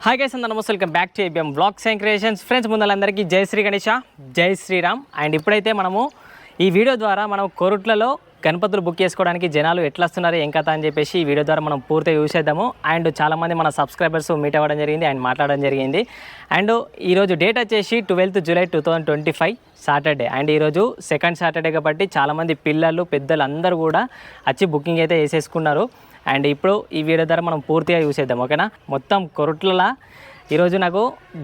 Hi guys అందరూ నమస్తే, welcome back to ABM vlogs and creations. Friends, ముందరందరికీ జై శ్రీ గణేష, జై శ్రీరామ్. అండ్ ఇప్పుడైతే మనము ఈ వీడియో ద్వారా మనం కొరుట్లలో గణపతులు బుక్ చేసుకోవడానికి జనాలు ఎట్లా వస్తున్నారు ఏం కథ అని చెప్పేసి ఈ వీడియో ద్వారా మనం పూర్తిగా చూసేద్దాము. అండ్ చాలామంది మన సబ్స్క్రైబర్స్ మీట్ అవ్వడం జరిగింది అండ్ మాట్లాడడం జరిగింది. అండ్ ఈరోజు డేట్ వచ్చేసి 12th July 2025 సాటర్డే. అండ్ ఈరోజు సెకండ్ సాటర్డే కాబట్టి చాలామంది పిల్లలు పెద్దలు అందరూ కూడా వచ్చి బుకింగ్ అయితే వేసేసుకున్నారు. అండ్ ఇప్పుడు ఈ వీడియో ద్వారా మనం పూర్తిగా చూసేద్దాం, ఓకేనా. మొత్తం కొరుట్లలో ఈరోజు నాకు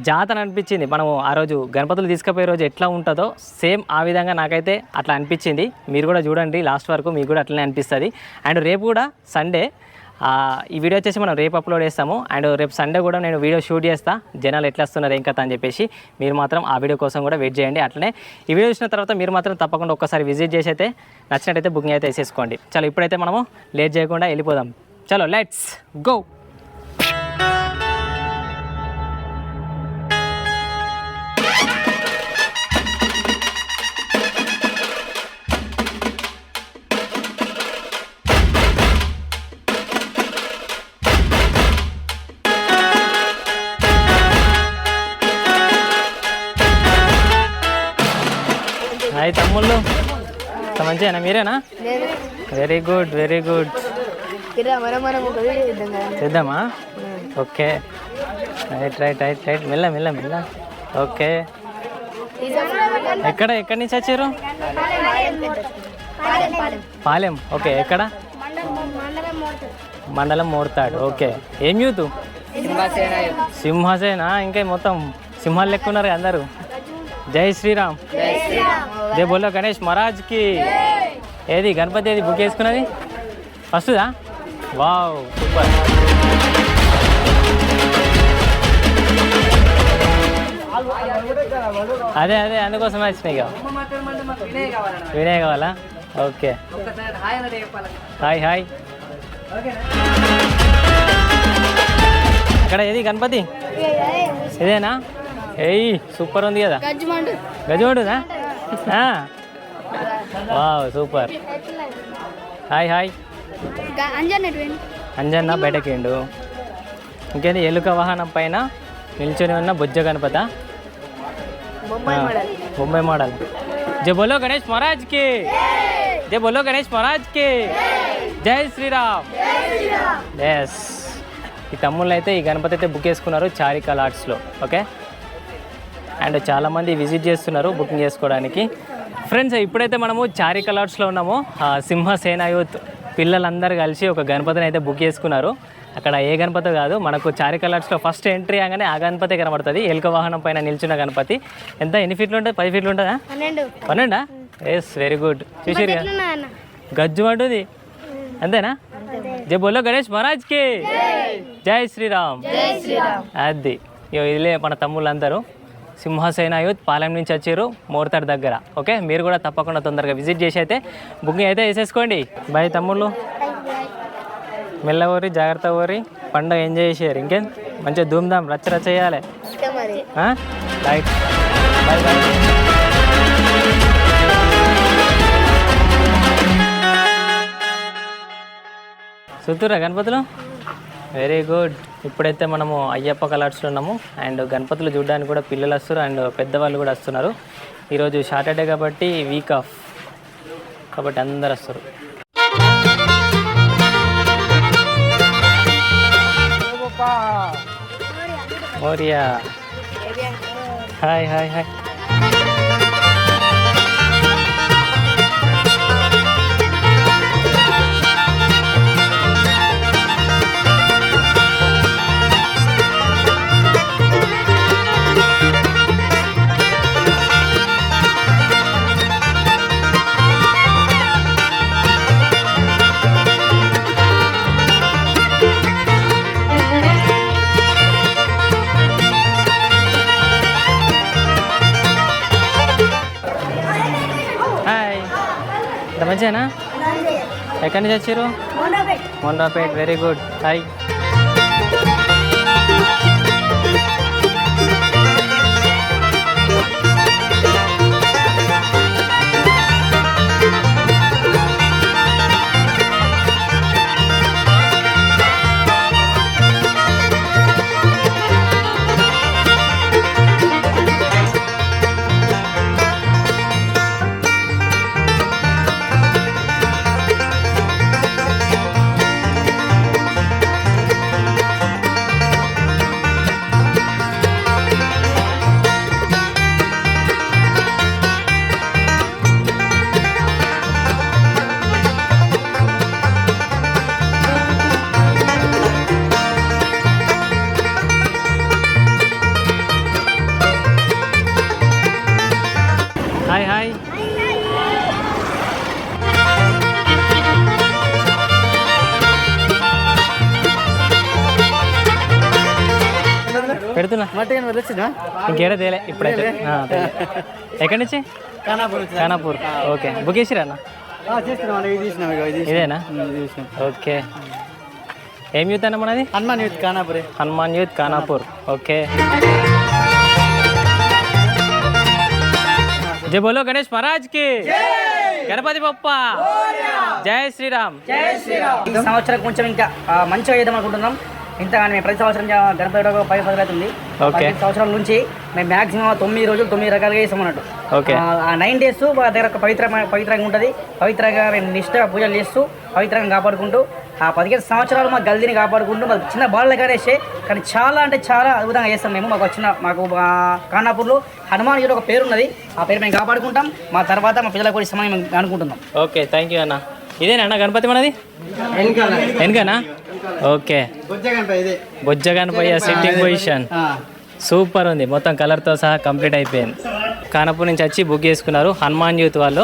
జాతర అనిపించింది. మనము ఆ రోజు గణపతులు తీసుకుపోయే రోజు ఎట్లా ఉంటుందో సేమ్ ఆ విధంగా నాకైతే అట్లా అనిపించింది. మీరు కూడా చూడండి లాస్ట్ వరకు, మీకు కూడా అట్లనే అనిపిస్తుంది. అండ్ రేపు కూడా సండే, ఈ వీడియో వచ్చేసి మనం రేపు అప్లోడ్ చేస్తాము. అండ్ రేపు సండే కూడా నేను వీడియో షూట్ చేస్తా, జనాలు ఎట్లా వస్తున్నారు ఏం కథ అని చెప్పేసి. మీరు మాత్రం ఆ వీడియో కోసం కూడా వెయిట్ చేయండి. అట్లనే ఈ వీడియో చూసిన తర్వాత మీరు మాత్రం తప్పకుండా ఒక్కసారి విజిట్ చేసి అయితే నచ్చినట్టయితే బుకింగ్ అయితే వేసేసుకోండి. చలో ఇప్పుడైతే మనము లేట్ చేయకుండా వెళ్ళిపోదాం. చలో లెట్స్ గో. హాయ్ తమ్ముళ్ళు, మంచిగా మీరేనా? Very good, very good. చేద్దామా? Okay, right right right right, మెల్ల మెల్ల మెల్ల. ఓకే, ఎక్కడి నుంచి వచ్చారు? పాలెం. ఓకే, ఎక్కడ? మండలం మోర్తాడు. ఓకే, ఏం యూత్? సింహసేన. ఇంకా మొత్తం సింహాలు లెక్క ఉన్నారు అందరూ. జై శ్రీరామ్, జై బోలో గణేష్ మహారాజ్కి. ఏది గణపతి ఏది బుక్ చేసుకున్నది ఫస్ట్దా? Wow, super. అదే అదే అందుకోసం వచ్చినాయి ఇక. వినయ్ కావాలా? Okay, hi hi. అక్కడ ఏది గణపతి ఇదేనా? ఏయ్ సూపర్ ఉంది కదా, గజమండుదా? Wow super. Hi hi. Anjanna బయటకిండు. ఇంకేంది ఎలుక వాహనం పైన నిల్చొని ఉన్న బొజ్జ గణపత, బొంబాయి మోడల్. జై బోలో గణేష్ మహారాజ్కి, జై బోలో గణేష్ మహారాజ్కి, జై శ్రీరామ్. ఎస్, ఈ తమ్ముళ్ళు అయితే ఈ గణపతి అయితే బుక్ చేసుకున్నారు చారికా లాట్స్లో. ఓకే, అండ్ చాలామంది విజిట్ చేస్తున్నారు బుకింగ్ చేసుకోవడానికి. ఫ్రెండ్స్, ఇప్పుడైతే మనము చారికా లాట్స్లో ఉన్నాము. సింహసేన యూత్ పిల్లలందరూ కలిసి ఒక గణపతిని అయితే బుక్ చేసుకున్నారు. అక్కడ ఏ గణపతి కాదు, మనకు చారికా లాట్స్లో ఫస్ట్ ఎంట్రీ అనగానే ఆ గణపతి కనబడుతుంది. ఎలుక వాహనం పైన నిల్చున్న గణపతి. ఎంత, ఎన్ని ఫీట్లు ఉంటుంది? 10 ఫీట్లు ఉంటుందా? 12. Yes, very good. చూసిరు గజ్జు అంటుంది, అంతేనా? జై బోలో గణేష్ మహారాజ్కి, జై శ్రీరామ్. అది ఇదిలే మన తమ్ముళ్ళందరూ సింహసేన యూత్ పాలెం నుంచి వచ్చారు, మోర్తాడు దగ్గర. ఓకే, మీరు కూడా తప్పకుండా తొందరగా విజిట్ చేసి అయితే బుకింగ్ అయితే వేసేసుకోండి. బాయ్ తమ్ముళ్ళు, మెల్ల ఊరి జాగ్రత్త ఊరి, పండుగ ఎంజాయ్ చేసారు. ఇంకేం మంచిగా ధూమ్ధామ్ రచ్చ రచ్చ చేయాలి. Right, bye bye. చూతురా గణపతులు? Very good. ఇప్పుడైతే మనము అయ్యప్ప కలర్స్లో ఉన్నాము. అండ్ గణపతులు చూడడానికి కూడా పిల్లలు వస్తారు అండ్ పెద్దవాళ్ళు కూడా వస్తున్నారు. ఈరోజు సాటర్డే కాబట్టి వీక్ ఆఫ్ కాబట్టి అందరు వస్తారు. మోరియా, హాయ్ హాయ్ హాయ్. మంచిగానా? ఎక్కడి నుంచి వచ్చారు? మొండాపేట్. Very good. హాయ్. పెడుతున్నా ఇంకేడా తేలే ఇప్పుడైతే తేలే. ఎక్కడి నుంచి? ఖానాపూర్. ఓకే బుక్ చేసిరా అన్న? ఇదేనా? ఓకే. ఏం యూత్ అన్న మనది? హనుమాన్ యూత్ ఖానాపూర్. ఓకే. జై బోలో గణేష్ మహారాజ్ కి, గణపతి బప్ప, జై శ్రీరామ్. ఈ సంవత్సరం కొంచెం ఇంకా మంచిగా చేద్దాం అనుకుంటున్నాం. ఇంతగానే మేము ప్రతి సంవత్సరం గణపతి 10 అవుతుంది. 10 సంవత్సరాల నుంచి మేము మ్యాక్సిమం 9 రోజులు 9 రకాలుగా చేస్తాం అన్నట్టు. ఆ 9 days మా దగ్గర ఒక పవిత్రంగా ఉంటుంది. పవిత్రంగా మేము నిష్ఠగా పూజలు చేస్తూ పవిత్రంగా కాపాడుకుంటూ ఆ 15 సంవత్సరాలు మా గల్దీని కాపాడుకుంటూ మాకు చిన్న బాలలు కానేసే కానీ చాలా అంటే చాలా అద్భుతంగా చేస్తాం మేము. మాకు ఖానాపూర్లో హనుమాన్ యూత్ ఒక పేరు ఉన్నది. ఆ పేరు మేము కాపాడుకుంటాం. మా తర్వాత మా పిల్లలకు కూడా ఇస్తామని మేము అనుకుంటున్నాం. ఓకే థ్యాంక్ యూ అన్న. ఇదేనా అన్న గణపతి మనది? వెనుకనా? ఓకే. బొజ్జ గణపయ్య సిట్టింగ్ పొజిషన్ సూపర్ ఉంది. మొత్తం కలర్తో సహా కంప్లీట్ అయిపోయింది. ఖానాపూర్ నుంచి వచ్చి బుక్ చేసుకున్నారు హనుమాన్ యూత్ వాళ్ళు.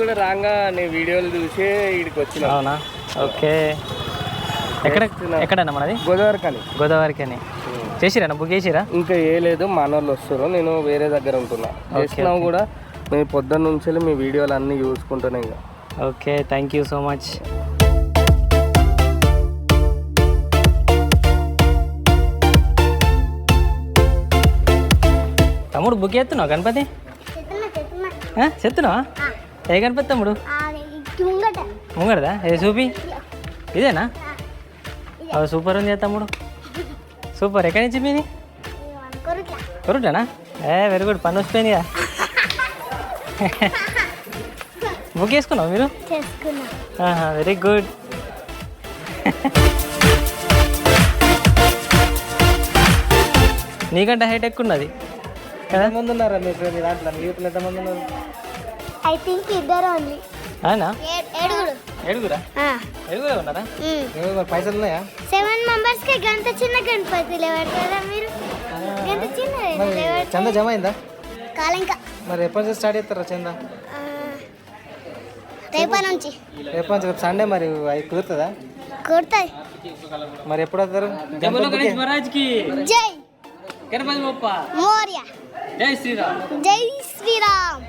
కూడా రాగా నీ వీడియోలు చూసి ఇక్కడికి వచ్చిన. అవునా? ఓకే. ఎక్కడన్నా మనది? గోదావరికని చేసిరా? బుక్ చేసిరా? ఇంకా ఏ లేదు, మనోళ్ళు వస్తారు. నేను వేరే దగ్గర ఉంటున్నా. చేసినావు కూడా మేము పొద్దున్న నుంచి మీ వీడియోలు అన్నీ చూసుకుంటున్నాయి ఇంకా. Okay thank you so much. తమ్ముడు బుక్ చేస్తున్నావు గణపతి? చెప్తున్నావా? ఏ గణపతి తమ్ముడు? ముంగడదా? ఏ చూపి. ఇదేనా? సూపర్ ఉంది తమ్ముడు, సూపర్. ఎక్కడి నుంచి మీది? కొరుటానా? Very good. పని వస్తున్నాయిగా. బుక్ చేసుకున్నావు మీరు? Very good. నీకంటే హైట్ ఎక్కువ ఉన్నది కదా? ఎంతమంది ఉన్నారా మీ దాంట్లో? మీ యూత్లో ఎంతమంది ఉన్నారు? అవునా? ఏడుగురా ఉన్నారా? పైసలు ఉన్నాయా? 7 members కి గంట చిన్న గణపతి లేవడతారా మీరు? గంట చిన్న చందా జమ అయిందా? కాలంకా. మరి ఎప్పటి నుంచి స్టార్ట్ చేస్తారా చందా? రేపటి నుంచి. సండే మరి అవి కుదురుతుందా? కుడుతుంది. మరి ఎప్పుడు వస్తారు? గణేష్ మహారాజ్ కి జై గణపతి బప్ప మోరియా. జై శ్రీరామ్. జై శ్రీరామ్.